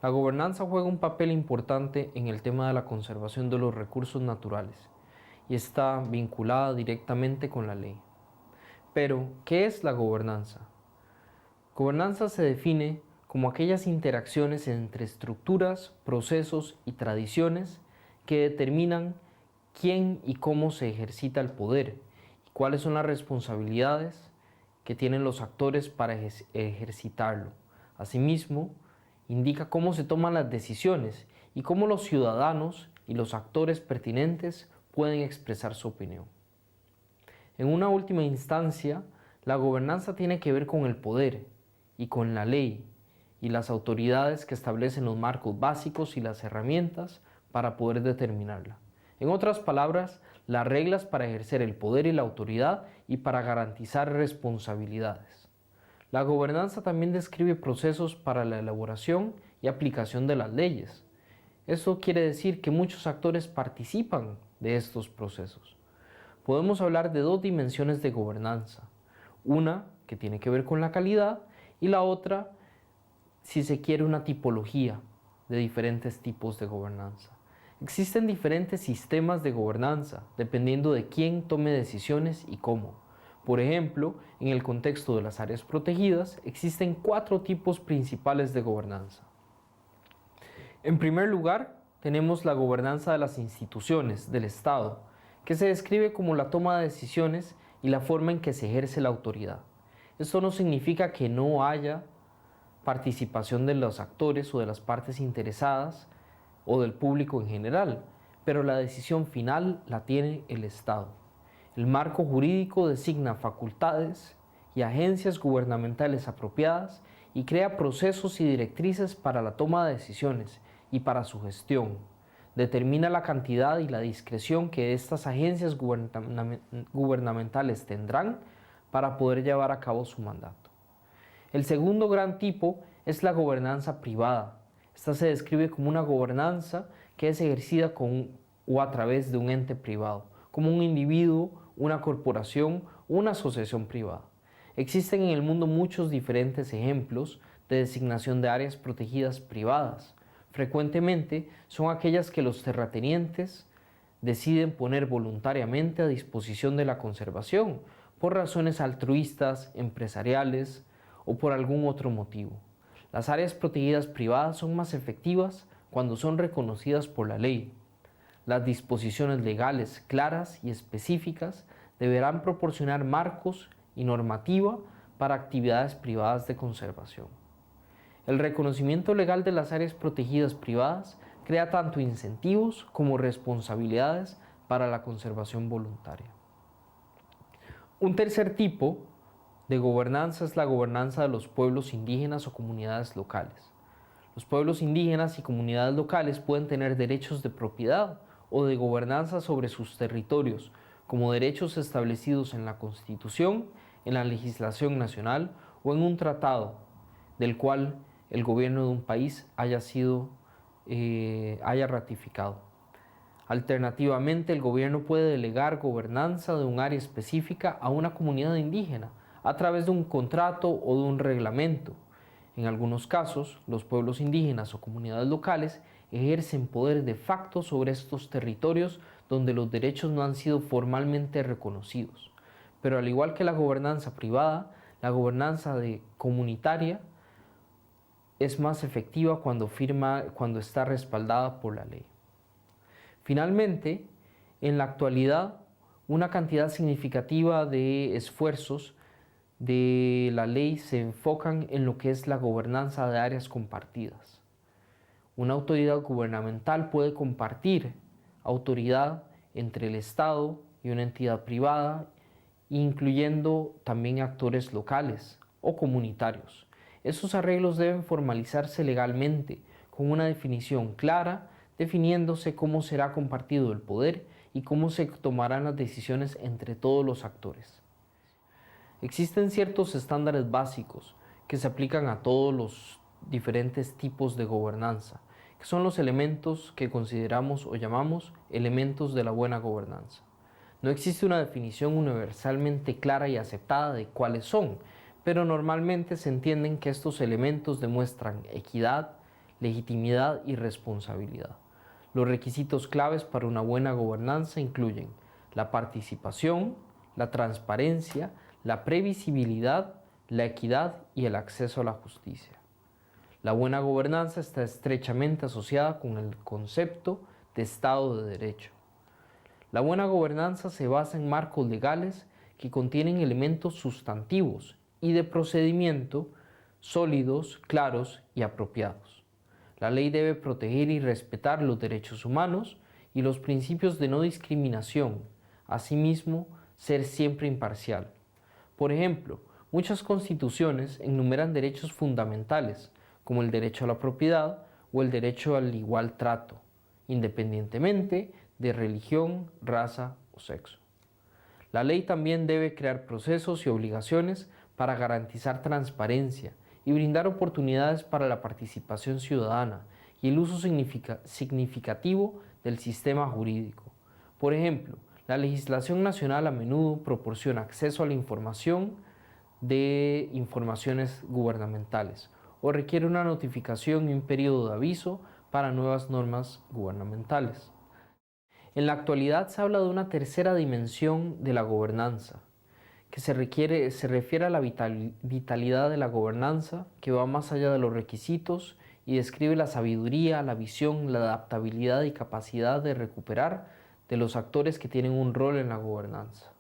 La gobernanza juega un papel importante en el tema de la conservación de los recursos naturales y está vinculada directamente con la ley. Pero, ¿qué es la gobernanza? Gobernanza se define como aquellas interacciones entre estructuras, procesos y tradiciones que determinan quién y cómo se ejercita el poder y cuáles son las responsabilidades que tienen los actores para ejercitarlo. Asimismo, indica cómo se toman las decisiones y cómo los ciudadanos y los actores pertinentes pueden expresar su opinión. En una última instancia, la gobernanza tiene que ver con el poder y con la ley y las autoridades que establecen los marcos básicos y las herramientas para poder determinarla. En otras palabras, las reglas para ejercer el poder y la autoridad y para garantizar responsabilidades. La gobernanza también describe procesos para la elaboración y aplicación de las leyes. Esto quiere decir que muchos actores participan de estos procesos. Podemos hablar de dos dimensiones de gobernanza. Una que tiene que ver con la calidad y la otra, si se quiere, una tipología de diferentes tipos de gobernanza. Existen diferentes sistemas de gobernanza dependiendo de quién tome decisiones y cómo. Por ejemplo, en el contexto de las áreas protegidas existen 4 tipos principales de gobernanza. En primer lugar, tenemos la gobernanza de las instituciones del Estado, que se describe como la toma de decisiones y la forma en que se ejerce la autoridad. Esto no significa que no haya participación de los actores o de las partes interesadas o del público en general, pero la decisión final la tiene el Estado. El marco jurídico designa facultades y agencias gubernamentales apropiadas y crea procesos y directrices para la toma de decisiones y para su gestión. Determina la cantidad y la discreción que estas agencias gubernamentales tendrán para poder llevar a cabo su mandato. El segundo gran tipo es la gobernanza privada. Esta se describe como una gobernanza que es ejercida con o a través de un ente privado, como un individuo, una corporación o una asociación privada. Existen en el mundo muchos diferentes ejemplos de designación de áreas protegidas privadas. Frecuentemente son aquellas que los terratenientes deciden poner voluntariamente a disposición de la conservación por razones altruistas, empresariales o por algún otro motivo. Las áreas protegidas privadas son más efectivas cuando son reconocidas por la ley. Las disposiciones legales claras y específicas deberán proporcionar marcos y normativa para actividades privadas de conservación. El reconocimiento legal de las áreas protegidas privadas crea tanto incentivos como responsabilidades para la conservación voluntaria. Un tercer tipo de gobernanza es la gobernanza de los pueblos indígenas o comunidades locales. Los pueblos indígenas y comunidades locales pueden tener derechos de propiedad o de gobernanza sobre sus territorios, como derechos establecidos en la Constitución, en la legislación nacional o en un tratado del cual el gobierno de un país haya ratificado. Alternativamente, el gobierno puede delegar gobernanza de un área específica a una comunidad indígena a través de un contrato o de un reglamento. En algunos casos, los pueblos indígenas o comunidades locales ejercen poder de facto sobre estos territorios donde los derechos no han sido formalmente reconocidos. Pero al igual que la gobernanza privada, la gobernanza comunitaria es más efectiva cuando está respaldada por la ley. Finalmente, en la actualidad, una cantidad significativa de esfuerzos de la ley se enfocan en lo que es la gobernanza de áreas compartidas. Una autoridad gubernamental puede compartir autoridad entre el Estado y una entidad privada, incluyendo también actores locales o comunitarios. Estos arreglos deben formalizarse legalmente con una definición clara, definiéndose cómo será compartido el poder y cómo se tomarán las decisiones entre todos los actores. Existen ciertos estándares básicos que se aplican a todos los diferentes tipos de gobernanza, que son los elementos que consideramos o llamamos elementos de la buena gobernanza. No existe una definición universalmente clara y aceptada de cuáles son, pero normalmente se entienden que estos elementos demuestran equidad, legitimidad y responsabilidad. Los requisitos claves para una buena gobernanza incluyen la participación, la transparencia, la previsibilidad, la equidad y el acceso a la justicia. La buena gobernanza está estrechamente asociada con el concepto de Estado de Derecho. La buena gobernanza se basa en marcos legales que contienen elementos sustantivos y de procedimiento sólidos, claros y apropiados. La ley debe proteger y respetar los derechos humanos y los principios de no discriminación, asimismo, ser siempre imparcial. Por ejemplo, muchas constituciones enumeran derechos fundamentales, como el derecho a la propiedad o el derecho al igual trato, independientemente de religión, raza o sexo. La ley también debe crear procesos y obligaciones para garantizar transparencia y brindar oportunidades para la participación ciudadana y el uso significativo del sistema jurídico. Por ejemplo, la legislación nacional a menudo proporciona acceso a la información de informaciones gubernamentales o requiere una notificación y un periodo de aviso para nuevas normas gubernamentales. En la actualidad se habla de una tercera dimensión de la gobernanza, que se refiere a la vitalidad de la gobernanza, que va más allá de los requisitos y describe la sabiduría, la visión, la adaptabilidad y capacidad de recuperar de los actores que tienen un rol en la gobernanza.